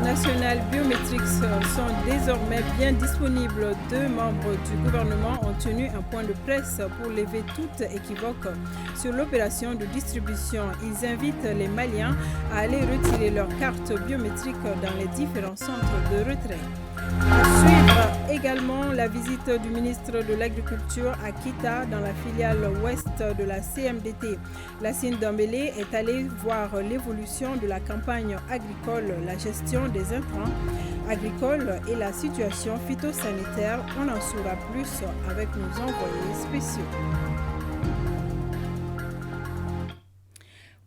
national biométriques sont désormais bien disponibles. 2 membres du gouvernement ont tenu un point de presse pour lever toute équivoque sur l'opération de distribution. Ils invitent les Maliens à aller retirer leurs cartes biométriques dans les différents centres de retrait. À suivre également la visite du ministre de l'Agriculture à Kita dans la filiale ouest de la CMDT. Lassine Dambélé est allé voir l'évolution de la campagne agricole, la gestion des intrants agricoles et la situation phytosanitaire. On en saura plus avec nos envoyés spéciaux.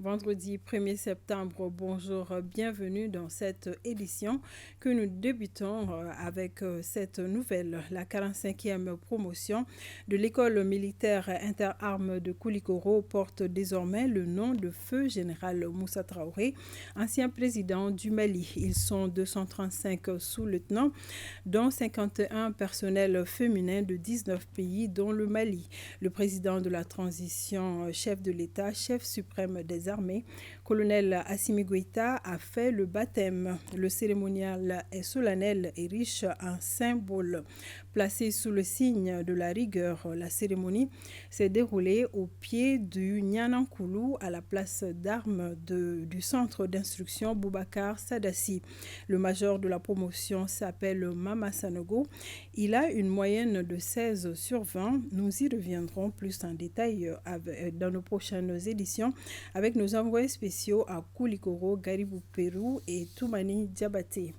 Vendredi 1er septembre, bonjour, bienvenue dans cette édition que nous débutons avec cette nouvelle. La 45e promotion de l'école militaire interarmes de Koulikoro porte désormais le nom de Feu Général Moussa Traoré, ancien président du Mali. Ils sont 235 sous-lieutenants, dont 51 personnels féminins de 19 pays, dont le Mali. Le président de la transition, chef de l'État, chef suprême des armées, colonel Assimi Goïta, a fait le baptême. Le cérémonial est solennel et riche en symboles. Placé sous le signe de la rigueur, la cérémonie s'est déroulée au pied du Nyanankoulou à la place d'armes du centre d'instruction Boubacar Sadassi. Le major de la promotion s'appelle Mama Sanogo. Il a une moyenne de 16 sur 20. Nous y reviendrons plus en détail dans nos prochaines éditions avec nos envoyés spéciaux à Koulikoro, Garibou Pérou et Toumani Diabaté.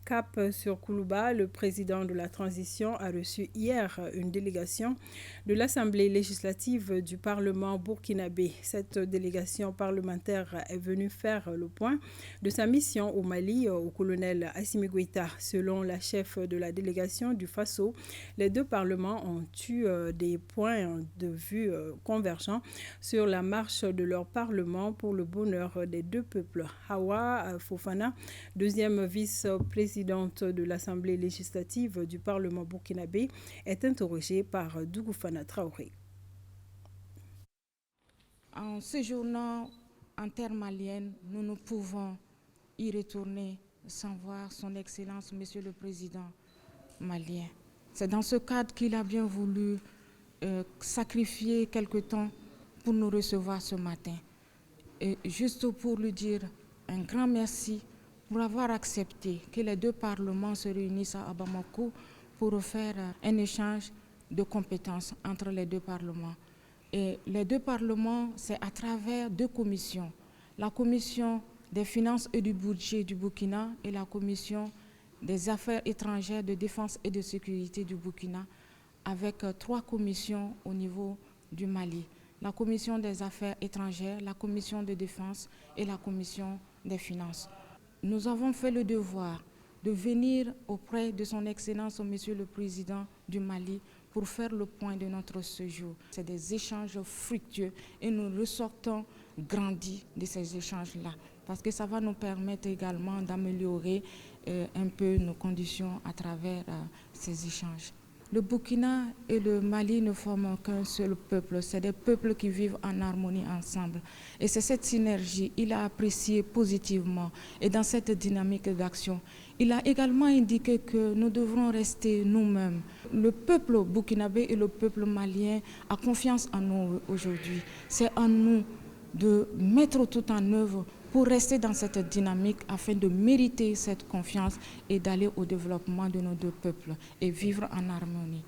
Cap sur Koulouba, le président de la transition a reçu hier une délégation de l'Assemblée législative du Parlement burkinabé. Cette délégation parlementaire est venue faire le point de sa mission au Mali au colonel Assimi Goïta. Selon la chef de la délégation du Faso, les deux parlements ont eu des points de vue convergents sur la marche de leur parlement pour le bonheur des deux peuples. Hawa Fofana, deuxième vice-présidente de l'Assemblée législative du Parlement burkinabé, est interrogée par Dougoufana Traoré. En séjournant en terre malienne, nous ne pouvons y retourner sans voir son Excellence, Monsieur le Président malien. C'est dans ce cadre qu'il a bien voulu sacrifier quelque temps pour nous recevoir ce matin. Et juste pour lui dire un grand merci pour avoir accepté que les deux parlements se réunissent à Bamako pour faire un échange de compétences entre les deux parlements. Et les deux parlements, c'est à travers deux commissions. La commission des finances et du budget du Burkina et la commission des affaires étrangères, de défense et de sécurité du Burkina, avec 3 commissions au niveau du Mali. La commission des affaires étrangères, la commission de défense et la commission des finances. Nous avons fait le devoir de venir auprès de son Excellence, Monsieur le Président du Mali, pour faire le point de notre séjour. C'est des échanges fructueux et nous ressortons grandis de ces échanges-là, parce que ça va nous permettre également d'améliorer un peu nos conditions à travers ces échanges. Le Burkina et le Mali ne forment qu'un seul peuple. C'est des peuples qui vivent en harmonie ensemble. Et c'est cette synergie, il a apprécié positivement. Et dans cette dynamique d'action, il a également indiqué que nous devrons rester nous-mêmes. Le peuple burkinabé et le peuple malien a confiance en nous aujourd'hui. C'est à nous de mettre tout en œuvre pour rester dans cette dynamique afin de mériter cette confiance et d'aller au développement de nos deux peuples et vivre en harmonie.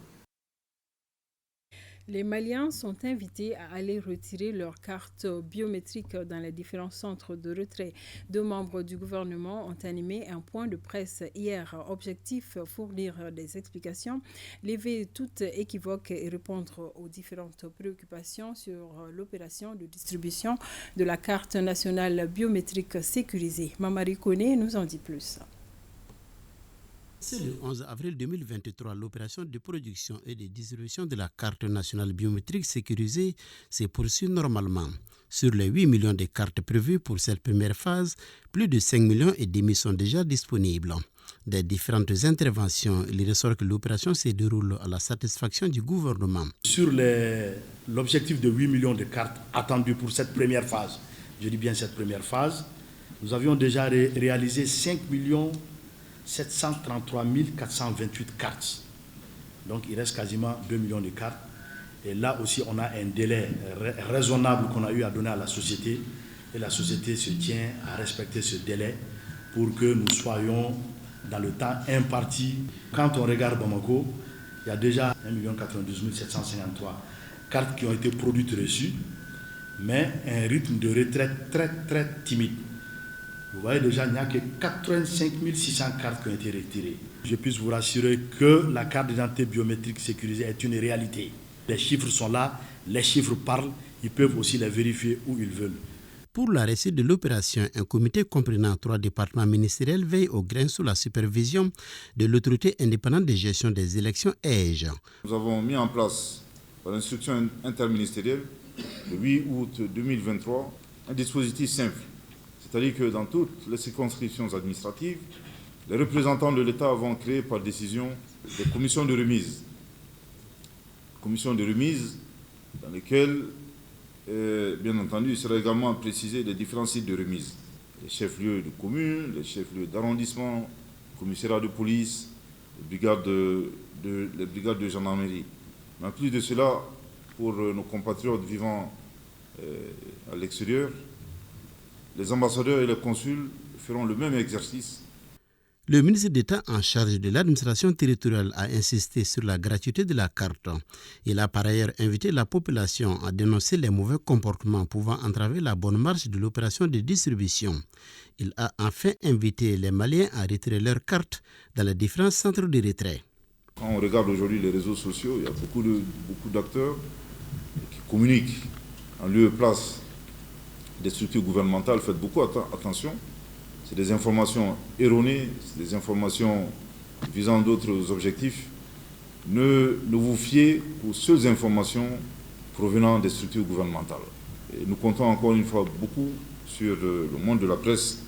Les Maliens sont invités à aller retirer leurs cartes biométriques dans les différents centres de retrait. 2 membres du gouvernement ont animé un point de presse hier. Objectif, fournir des explications, lever toute équivoque et répondre aux différentes préoccupations sur l'opération de distribution de la carte nationale biométrique sécurisée. Mamari Kone nous en dit plus. C'est le 11 avril 2023, l'opération de production et de distribution de la carte nationale biométrique sécurisée s'est poursuivie normalement. Sur les 8 millions de cartes prévues pour cette première phase, plus de 5 millions et demi sont déjà disponibles. Des différentes interventions, il ressort que l'opération se déroule à la satisfaction du gouvernement. Sur l'objectif de 8 millions de cartes attendues pour cette première phase, je dis bien cette première phase, Nous avions déjà réalisé 5 733 428 cartes. Donc il reste quasiment 2 millions de cartes. Et là aussi, on a un délai raisonnable qu'on a eu à donner à la société. Et la société se tient à respecter ce délai pour que nous soyons dans le temps imparti. Quand on regarde Bamako, il y a déjà 1 92 753 cartes qui ont été produites reçues, mais un rythme de retraite très timide. Vous voyez déjà, il n'y a que 85 600 cartes qui ont été retirées. Je puis vous rassurer que la carte d'identité biométrique sécurisée est une réalité. Les chiffres sont là, les chiffres parlent, ils peuvent aussi les vérifier où ils veulent. Pour la réussite de l'opération, un comité comprenant 3 départements ministériels veille au grain sous la supervision de l'autorité indépendante de gestion des élections EGE. Nous avons mis en place, par l'instruction interministérielle, le 8 août 2023, un dispositif simple. C'est-à-dire que dans toutes les circonscriptions administratives, les représentants de l'État vont créer par décision des commissions de remise. Commissions de remise dans lesquelles, bien entendu, il sera également précisé les différents sites de remise. Les chefs-lieux de communes, les chefs-lieux d'arrondissement, commissariat de police, les brigades de gendarmerie. Mais en plus de cela, pour nos compatriotes vivant à l'extérieur, les ambassadeurs et les consuls feront le même exercice. Le ministre d'État en charge de l'administration territoriale a insisté sur la gratuité de la carte. Il a par ailleurs invité la population à dénoncer les mauvais comportements pouvant entraver la bonne marche de l'opération de distribution. Il a enfin invité les Maliens à retirer leurs cartes dans les différents centres de retrait. Quand on regarde aujourd'hui les réseaux sociaux, il y a beaucoup d'acteurs qui communiquent en lieu et place des structures gouvernementales. Faites beaucoup attention. C'est des informations erronées, c'est des informations visant d'autres objectifs. Ne vous fiez aux seules informations provenant des structures gouvernementales. Et nous comptons encore une fois beaucoup sur le monde de la presse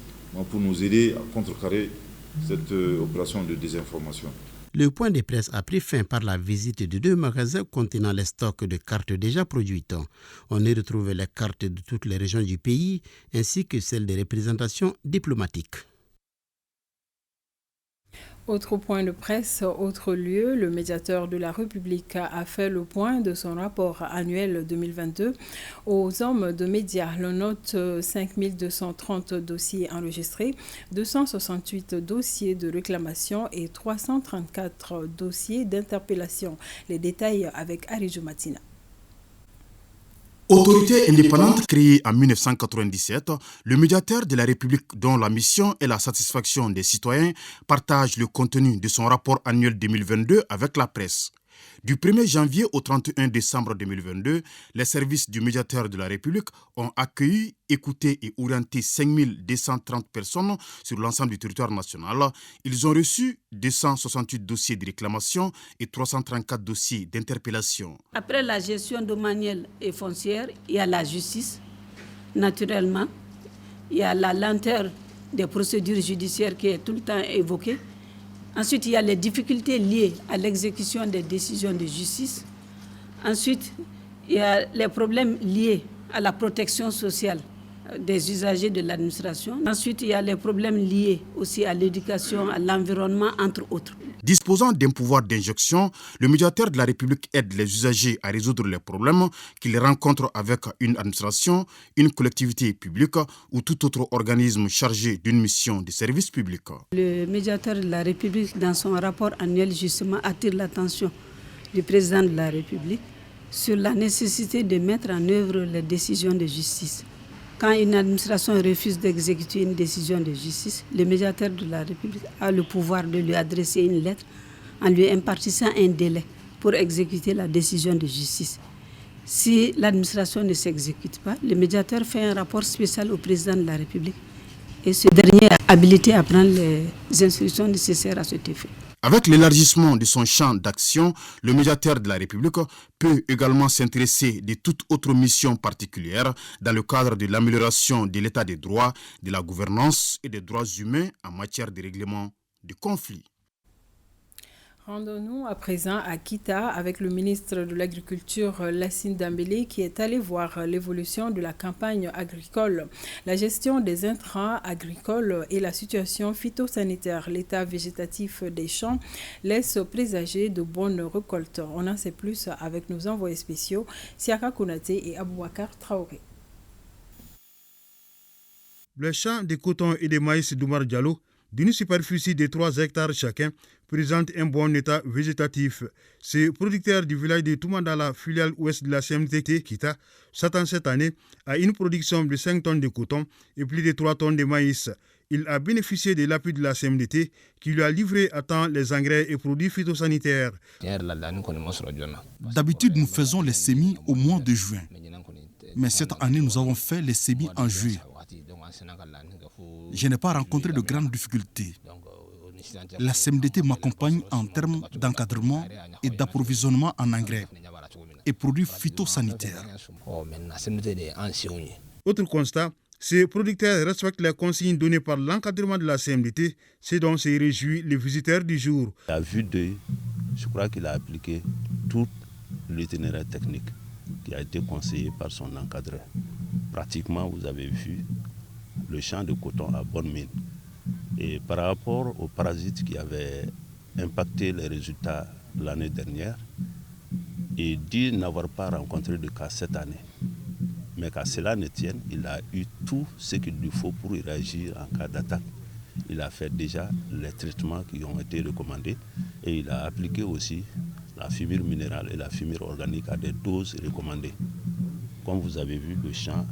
pour nous aider à contrecarrer cette opération de désinformation. Le point de presse a pris fin par la visite de 2 magasins contenant les stocks de cartes déjà produites. On y retrouve les cartes de toutes les régions du pays ainsi que celles des représentations diplomatiques. Autre point de presse, autre lieu, le médiateur de la République a fait le point de son rapport annuel 2022 aux hommes de médias. Le note 5230 dossiers enregistrés, 268 dossiers de réclamation et 334 dossiers d'interpellation. Les détails avec Arijou Matina. Autorité indépendante créée en 1997, le médiateur de la République dont la mission est la satisfaction des citoyens partage le contenu de son rapport annuel 2022 avec la presse. Du 1er janvier au 31 décembre 2022, les services du médiateur de la République ont accueilli, écouté et orienté 5230 personnes sur l'ensemble du territoire national. Ils ont reçu 268 dossiers de réclamation et 334 dossiers d'interpellation. Après la gestion domaniale et foncière, il y a la justice, naturellement. Il y a la lenteur des procédures judiciaires qui est tout le temps évoquée. Ensuite, il y a les difficultés liées à l'exécution des décisions de justice. Ensuite, il y a les problèmes liés à la protection sociale des usagers de l'administration. Ensuite, il y a les problèmes liés aussi à l'éducation, à l'environnement, entre autres. Disposant d'un pouvoir d'injonction, le médiateur de la République aide les usagers à résoudre les problèmes qu'ils rencontrent avec une administration, une collectivité publique ou tout autre organisme chargé d'une mission de service public. Le médiateur de la République, dans son rapport annuel, justement, attire l'attention du président de la République sur la nécessité de mettre en œuvre les décisions de justice. Quand une administration refuse d'exécuter une décision de justice, le médiateur de la République a le pouvoir de lui adresser une lettre en lui impartissant un délai pour exécuter la décision de justice. Si l'administration ne s'exécute pas, le médiateur fait un rapport spécial au président de la République et ce dernier est habilité à prendre les instructions nécessaires à cet effet. Avec l'élargissement de son champ d'action, le médiateur de la République peut également s'intéresser de toute autre mission particulière dans le cadre de l'amélioration de l'état des droits, de la gouvernance et des droits humains en matière de règlement de conflits. Rendons-nous à présent à Kita avec le ministre de l'Agriculture Lassine Dambélé qui est allé voir l'évolution de la campagne agricole, la gestion des intrants agricoles et la situation phytosanitaire. L'état végétatif des champs laisse présager de bonnes récoltes. On en sait plus avec nos envoyés spéciaux Siaka Konaté et Aboubakar Traoré. Le champ de coton et de maïs d'Oumar Diallo, d'une superficie de 3 hectares chacun, présente un bon état végétatif. Ces producteurs du village de Toumandala, filiale ouest de la CMTT Kita, s'attend cette année à une production de 5 tonnes de coton et plus de 3 tonnes de maïs. Il a bénéficié de l'appui de la CMDT qui lui a livré à temps les engrais et produits phytosanitaires. D'habitude, nous faisons les semis au mois de juin. Mais cette année, nous avons fait les semis en juillet. Je n'ai pas rencontré de grandes difficultés. La CMDT m'accompagne en termes d'encadrement et d'approvisionnement en engrais et produits phytosanitaires. Autre constat, ces producteurs respectent les consignes données par l'encadrement de la CMDT, c'est dont se réjouit les visiteurs du jour. À vue d'œil, je crois qu'il a appliqué tout l'itinéraire technique qui a été conseillé par son encadreur. Pratiquement, vous avez vu le champ de coton à bonne mine. Et par rapport aux parasites qui avaient impacté les résultats l'année dernière, il dit n'avoir pas rencontré de cas cette année. Mais qu'à cela ne tienne, il a eu tout ce qu'il lui faut pour y réagir en cas d'attaque. Il a fait déjà les traitements qui ont été recommandés et il a appliqué aussi la fumure minérale et la fumure organique à des doses recommandées. Comme vous avez vu, le champ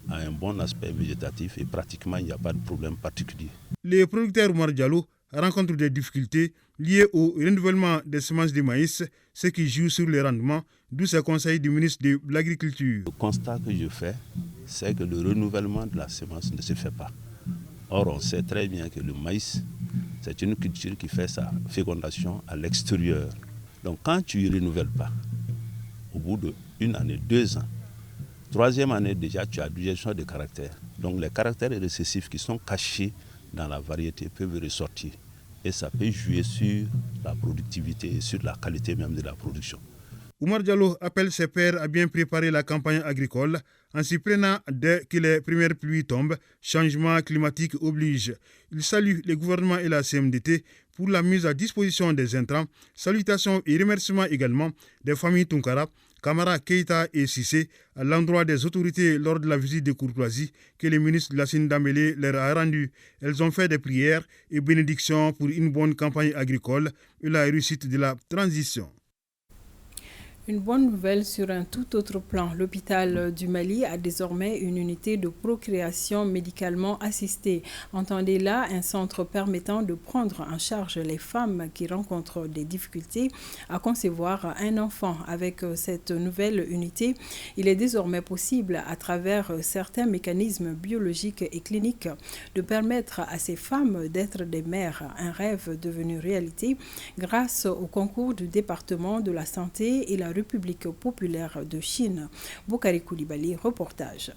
a un bon aspect végétatif et pratiquement il n'y a pas de problème particulier. Les producteurs Oumar Diallo rencontrent des difficultés liées au renouvellement des semences de maïs, ce qui joue sur les rendements, d'où ces conseils du ministre de l'Agriculture. Le constat que je fais, c'est que le renouvellement de la semence ne se fait pas. Or, on sait très bien que le maïs, c'est une culture qui fait sa fécondation à l'extérieur. Donc quand tu ne renouvelles pas, au bout d'1 année, 2 ans, 3e année déjà, tu as déjeuner de caractères. Donc les caractères récessifs qui sont cachés dans la variété peuvent ressortir. Et ça peut jouer sur la productivité et sur la qualité même de la production. Oumar Diallo appelle ses pairs à bien préparer la campagne agricole en s'y prenant dès que les premières pluies tombent. Changement climatique oblige. Il salue le gouvernement et la CMDT pour la mise à disposition des intrants. Salutations et remerciements également des familles Tunkara, Kamara, Keita et Sissé à l'endroit des autorités lors de la visite de courtoisie que le ministre Lassine Dambélé leur a rendue. Elles ont fait des prières et bénédictions pour une bonne campagne agricole et la réussite de la transition. Une bonne nouvelle sur un tout autre plan. L'hôpital du Mali a désormais une unité de procréation médicalement assistée. Entendez là un centre permettant de prendre en charge les femmes qui rencontrent des difficultés à concevoir un enfant. Avec cette nouvelle unité, il est désormais possible, à travers certains mécanismes biologiques et cliniques, de permettre à ces femmes d'être des mères. Un rêve devenu réalité grâce au concours du département de la santé et la République populaire de Chine. Boukari Koulibaly, reportage.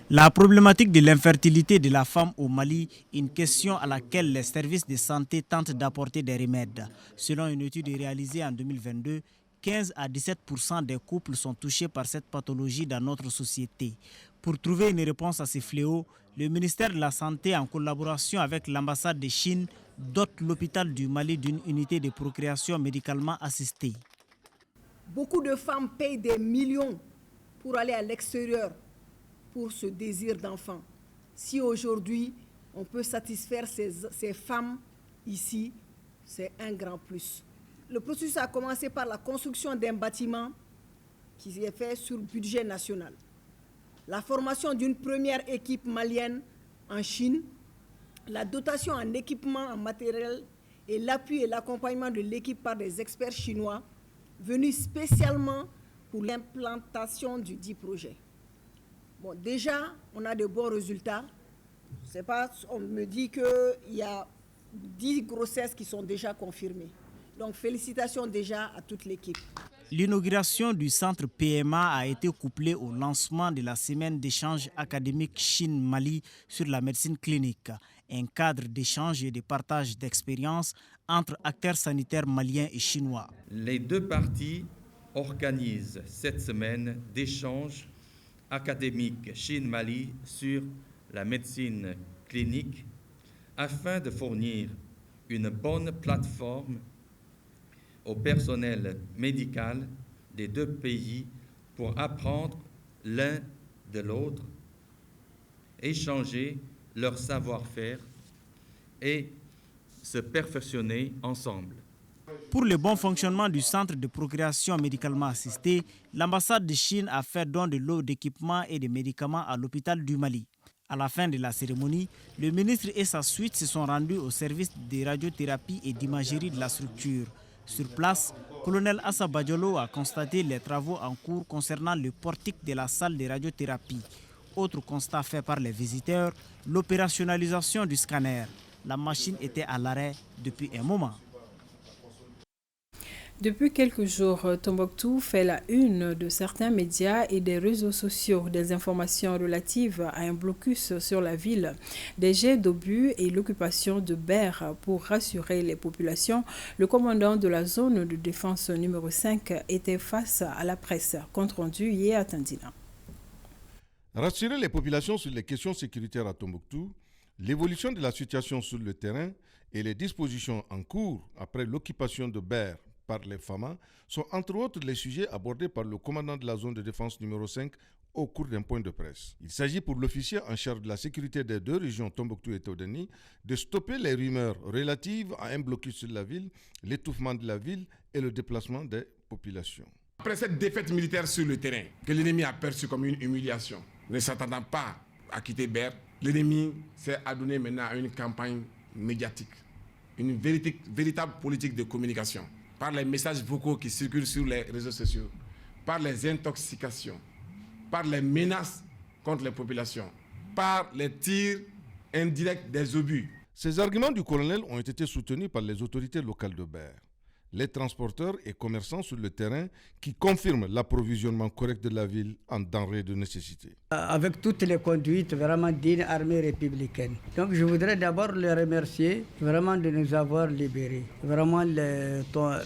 La problématique de l'infertilité de la femme au Mali, une question à laquelle les services de santé tentent d'apporter des remèdes. Selon une étude réalisée en 2022, 15 à 17% des couples sont touchés par cette pathologie dans notre société. Pour trouver une réponse à ces fléaux, le ministère de la Santé, en collaboration avec l'ambassade de Chine, dote l'hôpital du Mali d'une unité de procréation médicalement assistée. Beaucoup de femmes payent des millions pour aller à l'extérieur pour ce désir d'enfant. Si aujourd'hui, on peut satisfaire ces femmes ici, c'est un grand plus. Le processus a commencé par la construction d'un bâtiment qui est fait sur le budget national. La formation d'une première équipe malienne en Chine, la dotation en équipement, en matériel et l'appui et l'accompagnement de l'équipe par des experts chinois venus spécialement pour l'implantation du dit projet. Bon, déjà, on a de bons résultats. C'est pas, on me dit qu'il y a 10 grossesses qui sont déjà confirmées. Donc, félicitations déjà à toute l'équipe. L'inauguration du centre PMA a été couplée au lancement de la semaine d'échange académique Chine-Mali sur la médecine clinique, un cadre d'échange et de partage d'expériences entre acteurs sanitaires maliens et chinois. Les deux parties organisent cette semaine d'échanges académiques Chine-Mali sur la médecine clinique afin de fournir une bonne plateforme au personnel médical des deux pays pour apprendre l'un de l'autre, échanger leur savoir-faire et se perfectionner ensemble. Pour le bon fonctionnement du centre de procréation médicalement assistée, l'ambassade de Chine a fait don de lots d'équipements et de médicaments à l'hôpital du Mali. À la fin de la cérémonie, le ministre et sa suite se sont rendus au service de radiothérapie et d'imagerie de la structure. Sur place, colonel Assa Badiolo a constaté les travaux en cours concernant le portique de la salle de radiothérapie. Autre constat fait par les visiteurs, l'opérationnalisation du scanner. La machine était à l'arrêt depuis un moment. Depuis quelques jours, Tombouctou fait la une de certains médias et des réseaux sociaux. Des informations relatives à un blocus sur la ville, des jets d'obus et l'occupation de Ber pour rassurer les populations. Le commandant de la zone de défense numéro 5 était face à la presse. Compte rendu hier à Tandina. Rassurer les populations sur les questions sécuritaires à Tombouctou, l'évolution de la situation sur le terrain et les dispositions en cours après l'occupation de Ber par les FAMA sont entre autres les sujets abordés par le commandant de la zone de défense numéro 5 au cours d'un point de presse. Il s'agit pour l'officier en charge de la sécurité des deux régions Tombouctou et Todani de stopper les rumeurs relatives à un blocus sur la ville, l'étouffement de la ville et le déplacement des populations. Après cette défaite militaire sur le terrain, que l'ennemi a perçue comme une humiliation, ne s'attendant pas à quitter Ber, l'ennemi s'est adonné maintenant à une campagne médiatique, une véritable politique de communication, par les messages vocaux qui circulent sur les réseaux sociaux, par les intoxications, par les menaces contre les populations, par les tirs indirects des obus. Ces arguments du colonel ont été soutenus par les autorités locales de Ber, les transporteurs et commerçants sur le terrain qui confirment l'approvisionnement correct de la ville en denrées de nécessité. Avec toutes les conduites vraiment d'une armée républicaine. Donc je voudrais d'abord les remercier vraiment de nous avoir libérés. Vraiment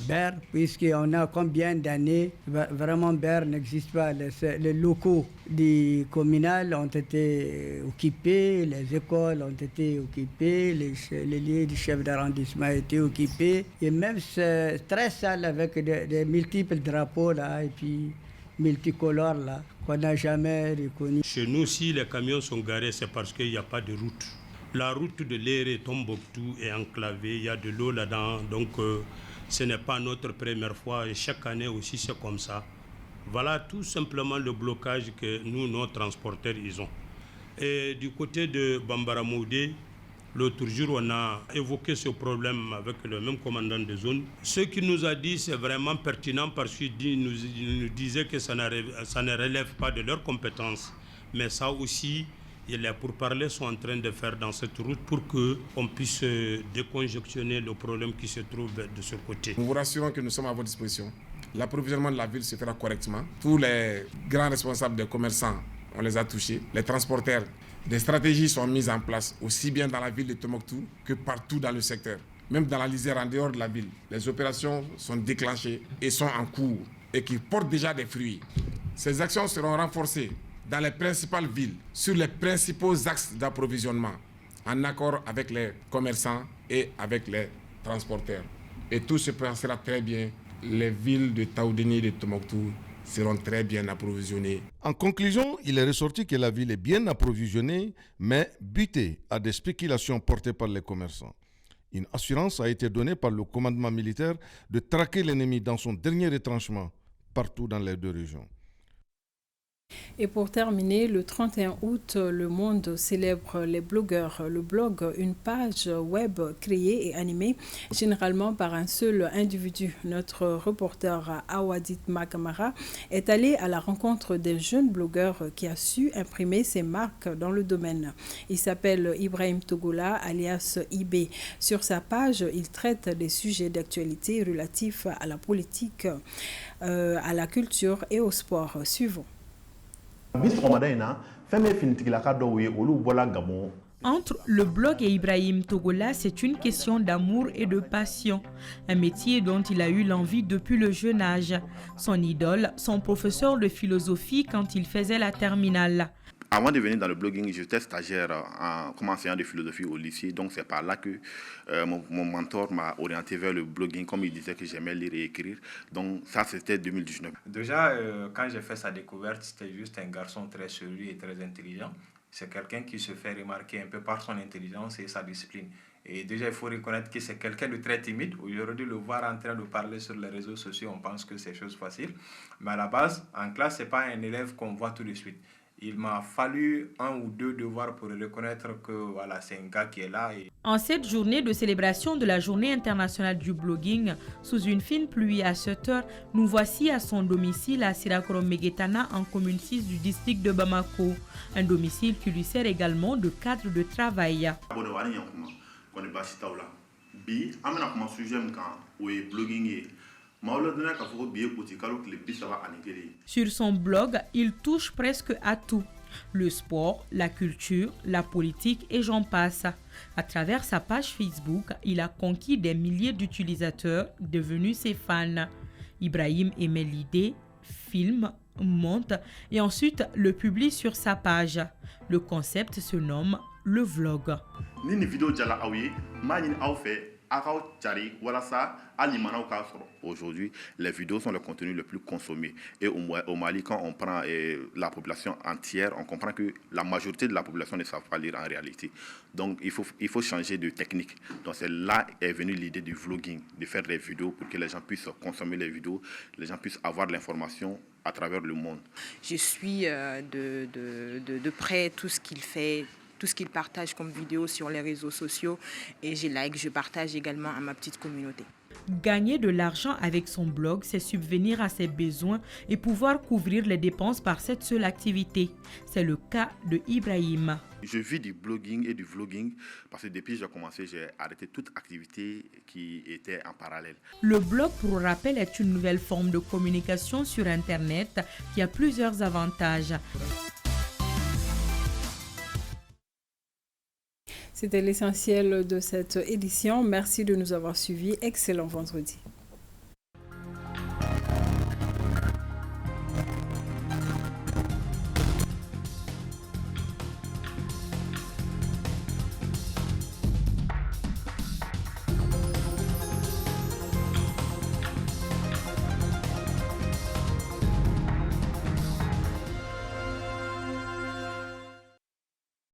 Ber, puisqu'on a combien d'années, vraiment Ber n'existe pas. Les locaux du communal ont été occupés, les écoles ont été occupées, les lieux du chef d'arrondissement ont été occupés. Et même c'est très sale avec des multiples drapeaux là et puis multicolores là qu'on n'a jamais reconnus. Chez nous, si les camions sont garés, c'est parce qu'il n'y a pas de route. La route de l'Éré Tombouctou est enclavée, il y a de l'eau là-dedans, donc ce n'est pas notre première fois et chaque année aussi c'est comme ça. Voilà tout simplement le blocage que nous, nos transporteurs, ils ont. Et du côté de Bambara-Moudé, l'autre jour, on a évoqué ce problème avec le même commandant de zone. Ce qu'il nous a dit, c'est vraiment pertinent parce qu'il nous disait que ça ne relève pas de leurs compétences. Mais ça aussi, les pourparlers sont en train de faire dans cette route pour qu'on puisse décongestionner le problème qui se trouve de ce côté. Nous vous rassurons que nous sommes à votre disposition. L'approvisionnement de la ville se fera correctement. Tous les grands responsables des commerçants, on les a touchés. Les transporteurs, des stratégies sont mises en place, aussi bien dans la ville de Tombouctou que partout dans le secteur. Même dans la lisière en dehors de la ville, les opérations sont déclenchées et sont en cours et qui portent déjà des fruits. Ces actions seront renforcées dans les principales villes, sur les principaux axes d'approvisionnement, en accord avec les commerçants et avec les transporteurs. Et tout se passera très bien. Les villes de Taoudeni et de Tombouctou seront très bien approvisionnées. En conclusion, il est ressorti que la ville est bien approvisionnée, mais butée à des spéculations portées par les commerçants. Une assurance a été donnée par le commandement militaire de traquer l'ennemi dans son dernier retranchement, partout dans les deux régions. Et pour terminer, le 31 août, Le Monde célèbre les blogueurs. Le blog, une page web créée et animée généralement par un seul individu. Notre reporter Awadit Makamara est allé à la rencontre d'un jeune blogueur qui a su imprimer ses marques dans le domaine. Il s'appelle Ibrahim Togola, alias IB. Sur sa page, il traite des sujets d'actualité relatifs à la politique, à la culture et au sport. Suivons. Bis Ramadan na femme finitigilaka dɔw ye olu bɔla Gabon Entre le blog et Ibrahim Togola, c'est une question d'amour et de passion. Un métier dont il a eu l'envie depuis le jeune âge. Son idole, son professeur de philosophie quand il faisait la terminale. Avant de venir dans le blogging, j'étais stagiaire comme enseignant de philosophie au lycée. Donc c'est par là que mon mentor m'a orienté vers le blogging, comme il disait que j'aimais lire et écrire. Donc ça, c'était 2019. Déjà, quand j'ai fait sa découverte, c'était juste un garçon très sérieux et très intelligent. C'est quelqu'un qui se fait remarquer un peu par son intelligence et sa discipline. Et déjà, il faut reconnaître que c'est quelqu'un de très timide. Aujourd'hui, le voir en train de parler sur les réseaux sociaux, on pense que c'est chose facile. Mais à la base, en classe, ce n'est pas un élève qu'on voit tout de suite. Il m'a fallu 1 ou 2 devoirs pour reconnaître que voilà, c'est un gars qui est là. En cette journée de célébration de la Journée internationale du blogging, sous une fine pluie à 7 heures, nous voici à son domicile à Sirakoro Megetana en commune 6 du district de Bamako. Un domicile qui lui sert également de cadre de travail. Sur son blog, il touche presque à tout. Le sport, la culture, la politique et j'en passe. À travers sa page Facebook, il a conquis des milliers d'utilisateurs devenus ses fans. Ibrahim émet l'idée, filme, monte et ensuite le publie sur sa page. Le concept se nomme le vlog. Aujourd'hui, les vidéos sont le contenu le plus consommé. Et au Mali, quand on prend la population entière, on comprend que la majorité de la population ne savent pas lire en réalité. Donc, il faut changer de technique. Donc, c'est là est venue l'idée du vlogging, de faire des vidéos pour que les gens puissent consommer les vidéos, les gens puissent avoir de l'information à travers le monde. Je suis de près tout ce qu'il fait, tout ce qu'il partage comme vidéo sur les réseaux sociaux et je partage également à ma petite communauté. Gagner de l'argent avec son blog, c'est subvenir à ses besoins et pouvoir couvrir les dépenses par cette seule activité. C'est le cas de Ibrahim. Je vis du blogging et du vlogging parce que depuis que j'ai commencé, j'ai arrêté toute activité qui était en parallèle. Le blog, pour rappel, est une nouvelle forme de communication sur Internet qui a plusieurs avantages. C'était l'essentiel de cette édition. Merci de nous avoir suivis. Excellent vendredi.